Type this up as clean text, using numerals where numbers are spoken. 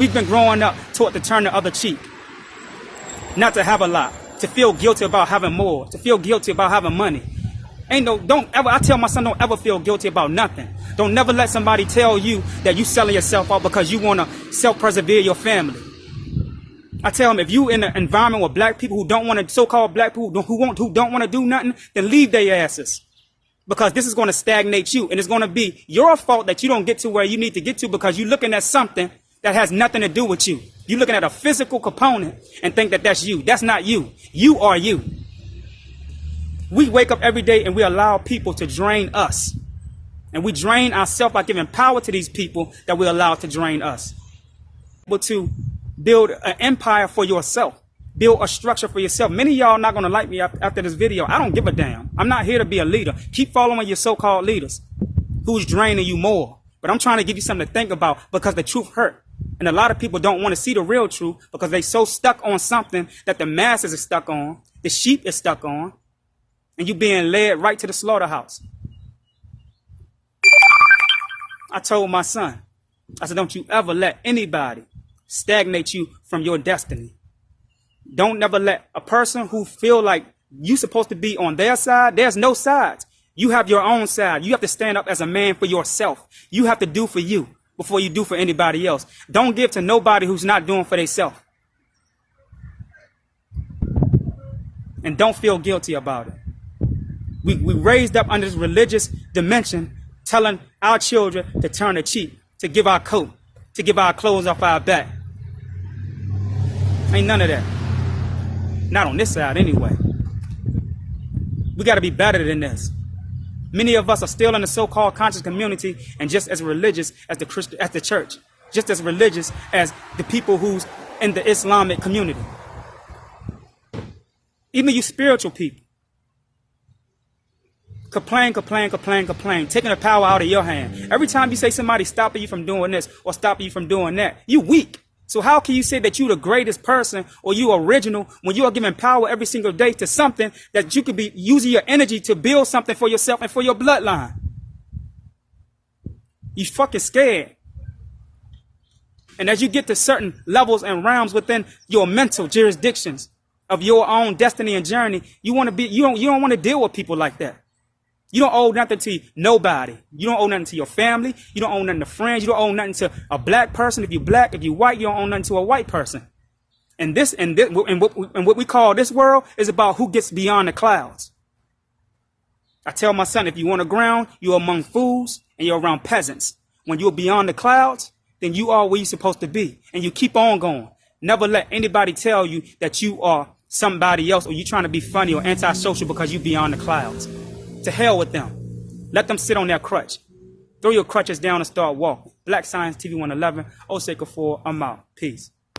We've been growing up taught to turn the other cheek, not to have a lot, to feel guilty about having more, to feel guilty about having money. I tell my son, don't ever feel guilty about nothing. Don't never let somebody tell you that you selling yourself out because you want to self-persevere your family. I tell him, if you in an environment with black people who don't want to, so-called black people who don't want to do nothing, then leave their asses. Because this is going to stagnate you, and it's going to be your fault that you don't get to where you need to get to because you're looking at something that has nothing to do with you. You're looking at a physical component and think that that's you. That's not you. You are you. We wake up every day and we allow people to drain us. And we drain ourselves by giving power to these people that we allow to drain us. But to build an empire for yourself. Build a structure for yourself. Many of y'all not going to like me after this video. I don't give a damn. I'm not here to be a leader. Keep following your so-called leaders who's draining you more. But I'm trying to give you something to think about because the truth hurt. And a lot of people don't want to see the real truth because they so stuck on something that the masses are stuck on. The sheep is stuck on. And you being led right to the slaughterhouse. I told my son, I said, don't you ever let anybody stagnate you from your destiny. Don't never let a person who feel like you supposed to be on their side. There's no sides. You have your own side. You have to stand up as a man for yourself. You have to do for you before you do for anybody else. Don't give to nobody who's not doing for themselves. And don't feel guilty about it. We raised up under this religious dimension, telling our children to turn the cheek, to give our coat, to give our clothes off our back. Ain't none of that. Not on this side anyway. We got to be better than this. Many of us are still in the so-called conscious community and just as religious as the church, just as religious as the people who's in the Islamic community. Even you spiritual people. Complain, taking the power out of your hand. Every time you say somebody's stopping you from doing this or stopping you from doing that, you weak. So how can you say that you're the greatest person or you original when you are giving power every single day to something that you could be using your energy to build something for yourself and for your bloodline? You fucking scared. And as you get to certain levels and realms within your mental jurisdictions of your own destiny and journey, you don't want to deal with people like that. You don't owe nothing to nobody. You don't owe nothing to your family. You don't owe nothing to friends. You don't owe nothing to a black person. If you're black, if you're white, you don't owe nothing to a white person. And what we call this world is about who gets beyond the clouds. I tell my son, if you on the ground, you're among fools and you're around peasants. When you're beyond the clouds, then you are where you're supposed to be. And you keep on going. Never let anybody tell you that you are somebody else or you're trying to be funny or antisocial because you're beyond the clouds. To hell with them. Let them sit on their crutch. Throw your crutches down and start walking. Black Science TV 111. Osei Kufuor, I'm out. Peace.